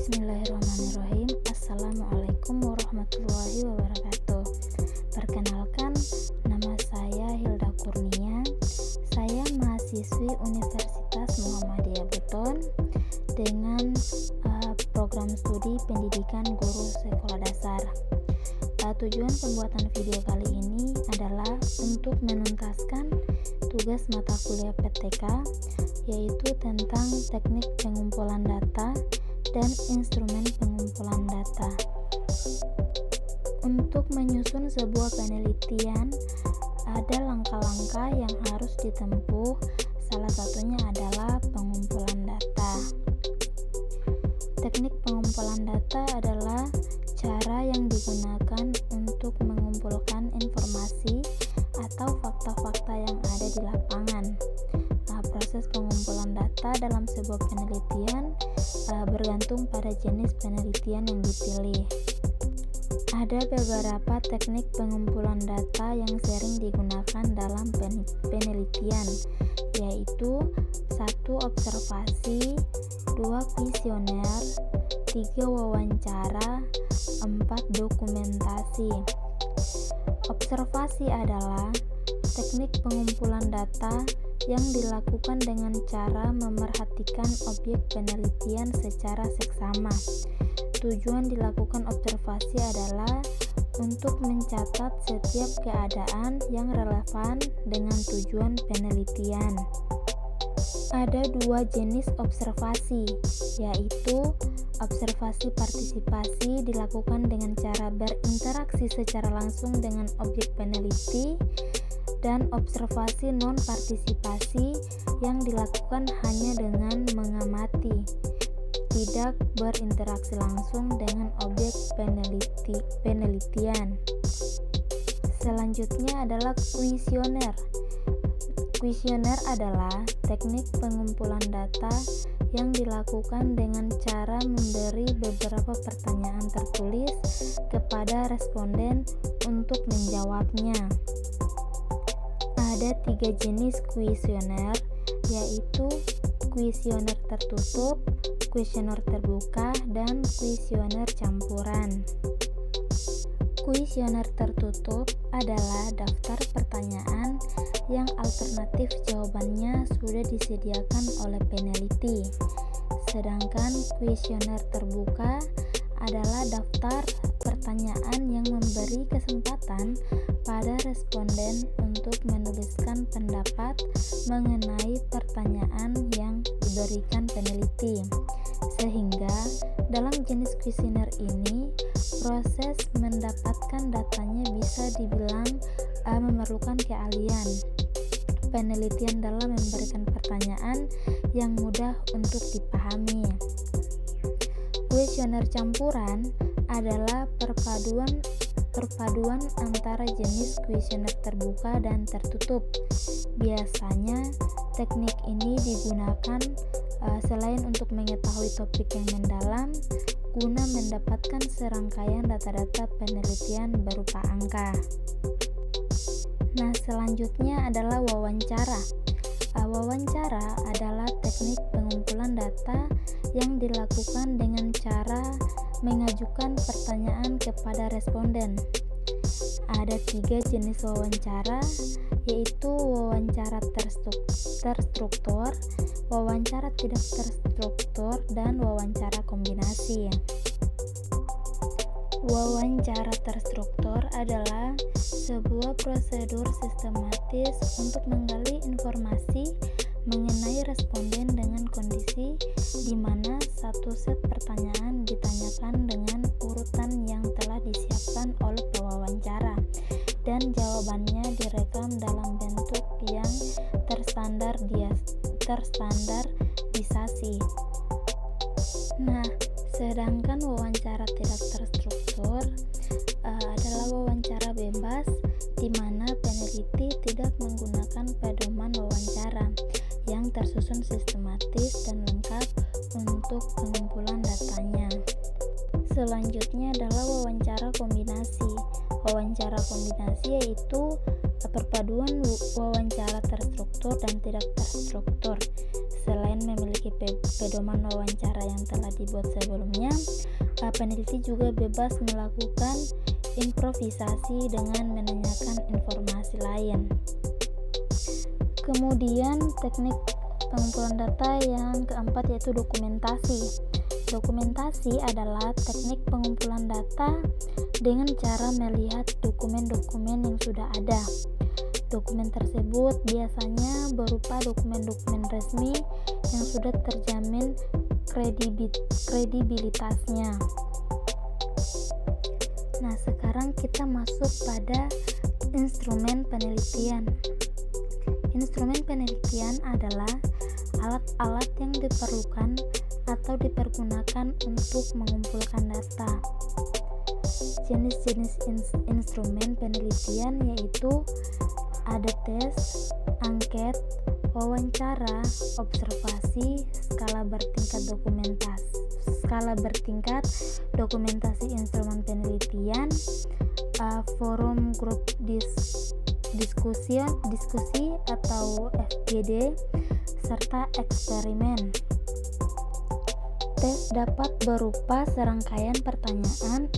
Bismillahirrahmanirrahim. Assalamualaikum warahmatullahi wabarakatuh. Perkenalkan, nama saya Hilda Kurnia. Saya mahasiswi Universitas Muhammadiyah Buton dengan program studi pendidikan guru sekolah dasar. Tujuan pembuatan video kali ini adalah untuk menuntaskan tugas mata kuliah PTK, yaitu tentang teknik pengumpulan data dan instrumen pengumpulan data. Untuk menyusun sebuah penelitian, ada langkah-langkah yang harus ditempuh. Salah satunya adalah pengumpulan data. Teknik pengumpulan data adalah cara yang digunakan untuk mengumpulkan informasi atau fakta-fakta yang ada di lapangan. Proses pengumpulan data dalam sebuah penelitian bergantung pada jenis penelitian yang dipilih. Ada beberapa teknik pengumpulan data yang sering digunakan dalam penelitian, yaitu 1. Observasi, 2. Kuesioner, 3. Wawancara, 4. Dokumentasi. Observasi adalah teknik pengumpulan data yang dilakukan dengan cara memerhatikan objek penelitian secara seksama. Tujuan dilakukan observasi adalah untuk mencatat setiap keadaan yang relevan dengan tujuan penelitian. Ada 2 jenis observasi, yaitu observasi partisipasi dilakukan dengan cara berinteraksi secara langsung dengan objek peneliti, dan observasi non-partisipasi yang dilakukan hanya dengan mengamati, tidak berinteraksi langsung dengan objek penelitian. Selanjutnya adalah kuesioner. Kuesioner adalah teknik pengumpulan data yang dilakukan dengan cara memberi beberapa pertanyaan tertulis kepada responden untuk menjawabnya. Ada 3 jenis kuesioner, yaitu kuesioner tertutup, kuesioner terbuka, dan kuesioner campuran. Kuesioner tertutup adalah daftar pertanyaan yang alternatif jawabannya sudah disediakan oleh peneliti. Sedangkan kuesioner terbuka adalah daftar pertanyaan yang memberi kesempatan pada responden untuk menuliskan pendapat mengenai pertanyaan yang diberikan peneliti. Sehingga dalam jenis kuesioner ini, proses mendapatkan datanya bisa dibilang memerlukan keahlian penelitian dalam memberikan pertanyaan yang mudah untuk dipahami. Kuesioner campuran adalah perpaduan antara jenis kuesioner terbuka dan tertutup. Biasanya teknik ini digunakan selain untuk mengetahui topik yang mendalam, guna mendapatkan serangkaian data-data penelitian berupa angka. Nah, selanjutnya adalah wawancara. Wawancara adalah teknik pengumpulan data yang dilakukan dengan cara mengajukan pertanyaan kepada responden. Ada 3 jenis wawancara, yaitu wawancara terstruktur, wawancara tidak terstruktur, dan wawancara kombinasi. Wawancara terstruktur adalah sebuah prosedur sistematis untuk menggali informasi mengenai responden dengan kondisi di mana satu set pertanyaan ditanyakan dengan urutan yang telah disiapkan oleh pewawancara, dan jawabannya direkam dalam bentuk yang terstandarisasi. Nah, sedangkan wawancara tidak terstruktur adalah wawancara bebas, di mana peneliti tidak menggunakan pedoman wawancara yang tersusun sistematis dan lengkap untuk pengumpulan datanya. Selanjutnya adalah wawancara kombinasi. Wawancara kombinasi yaitu perpaduan wawancara terstruktur dan tidak terstruktur, selain memiliki pedoman wawancara yang telah dibuat sebelumnya, peneliti juga bebas melakukan improvisasi dengan menanyakan informasi lain. Kemudian teknik pengumpulan data yang keempat yaitu dokumentasi. Dokumentasi adalah teknik pengumpulan data dengan cara melihat dokumen-dokumen yang sudah ada. Dokumen tersebut biasanya berupa dokumen-dokumen resmi yang sudah terjamin kredibilitasnya. Nah, sekarang kita masuk pada instrumen penelitian. Instrumen penelitian adalah alat-alat yang diperlukan atau dipergunakan untuk mengumpulkan data. Jenis-jenis instrumen penelitian yaitu ada tes, angket, wawancara, observasi, skala bertingkat, dokumentasi instrumen penelitian, forum grup diskusi atau FGD, serta eksperimen. Tes dapat berupa serangkaian pertanyaan,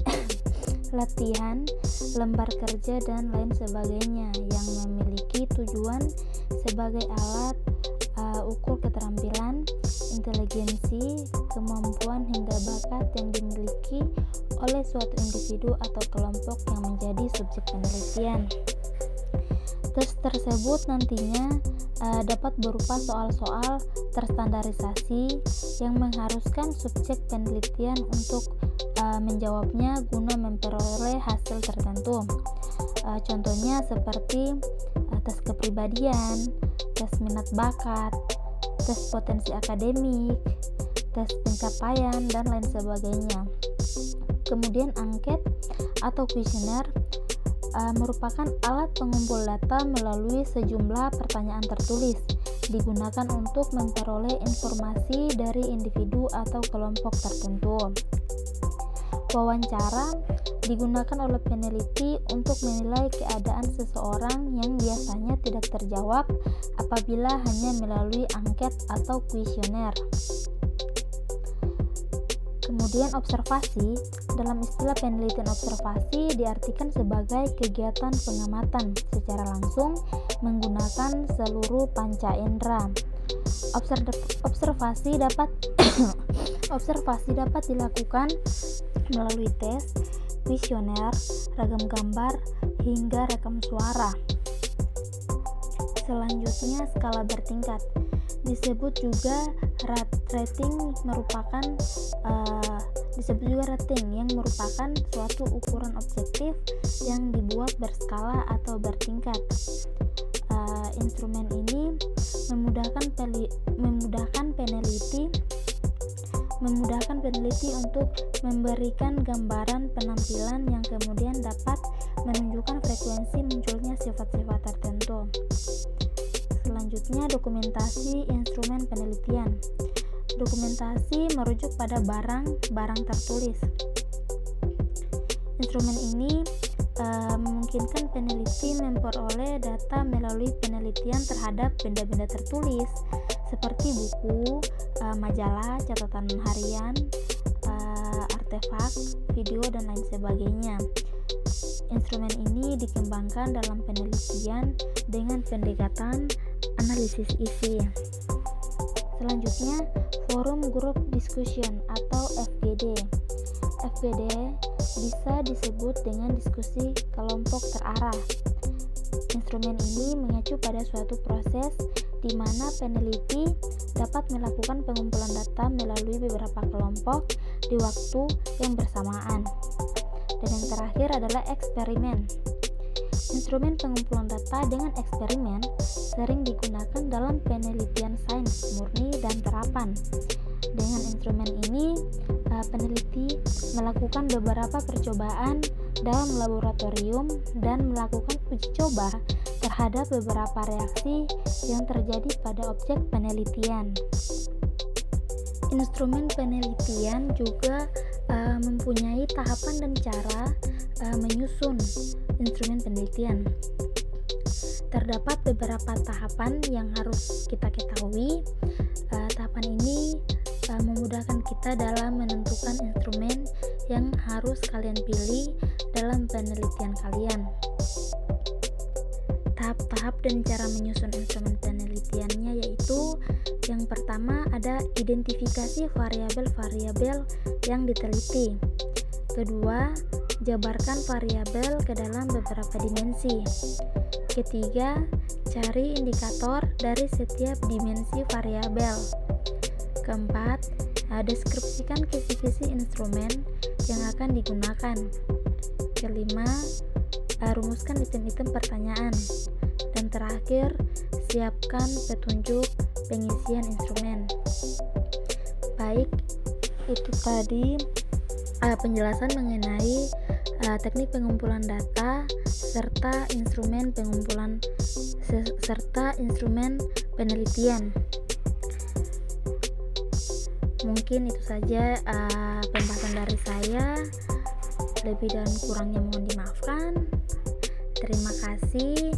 latihan, lembar kerja, dan lain sebagainya yang memiliki tujuan sebagai alat ukur keterampilan, inteligensi, kemampuan hingga bakat yang dimiliki oleh suatu individu atau kelompok yang menjadi subjek penelitian. Tes tersebut nantinya dapat berupa soal-soal terstandarisasi yang mengharuskan subjek penelitian untuk menjawabnya guna memperoleh hasil tertentu. Contohnya seperti tes kepribadian, tes minat bakat, tes potensi akademik, tes pencapaian, dan lain sebagainya. Kemudian angket atau kuesioner merupakan alat pengumpul data melalui sejumlah pertanyaan tertulis, digunakan untuk memperoleh informasi dari individu atau kelompok tertentu. Wawancara digunakan oleh peneliti untuk menilai keadaan seseorang yang biasanya tidak terjawab apabila hanya melalui angket atau kuesioner. Kemudian observasi, dalam istilah penelitian observasi diartikan sebagai kegiatan pengamatan secara langsung menggunakan seluruh panca indera. Observasi dapat dilakukan melalui tes, kuesioner, ragam gambar, hingga rekam suara. Selanjutnya skala bertingkat. Disebut juga rating yang merupakan suatu ukuran objektif yang dibuat berskala atau bertingkat. Instrumen ini memudahkan peneliti untuk memberikan gambaran penampilan yang kemudian dapat menunjukkan frekuensi munculnya sifat-sifat tertentu. Selanjutnya, dokumentasi instrumen penelitian. Dokumentasi merujuk pada barang tertulis. Instrumen ini memungkinkan peneliti memperoleh data melalui penelitian terhadap benda-benda tertulis seperti buku, majalah, catatan harian, artefak, video, dan lain sebagainya. Instrumen ini dikembangkan dalam penelitian dengan pendekatan analisis isi. Selanjutnya, forum group discussion atau FGD. FGD bisa disebut dengan diskusi kelompok terarah. Instrumen ini mengacu pada suatu proses di mana peneliti dapat melakukan pengumpulan data melalui beberapa kelompok di waktu yang bersamaan. Dan yang terakhir adalah eksperimen. Instrumen pengumpulan data dengan eksperimen sering digunakan dalam penelitian sains murni dan terapan. Dengan instrumen ini, peneliti melakukan beberapa percobaan dalam laboratorium dan melakukan uji coba terhadap beberapa reaksi yang terjadi pada objek penelitian. Instrumen penelitian juga mempunyai tahapan dan cara menyusun instrumen penelitian. terdapat beberapa tahapan yang harus kita ketahui. Tahapan ini memudahkan kita dalam menentukan instrumen yang harus kalian pilih dalam penelitian kalian. Tahap-tahap dan cara menyusun instrumen penelitiannya yaitu yang pertama ada identifikasi variabel-variabel yang diteliti. Kedua, jabarkan variabel ke dalam beberapa dimensi. Ketiga, cari indikator dari setiap dimensi variabel. Keempat, deskripsikan kisi-kisi instrumen yang akan digunakan. Kelima, rumuskan item-item pertanyaan. Dan terakhir, siapkan petunjuk pengisian instrumen. Baik, itu tadi penjelasan mengenai teknik pengumpulan data serta instrumen penelitian. Mungkin itu saja pembahasan dari saya. Lebih dan kurangnya mohon dimaafkan. Terima kasih.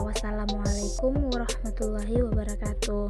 Wassalamualaikum warahmatullahi wabarakatuh.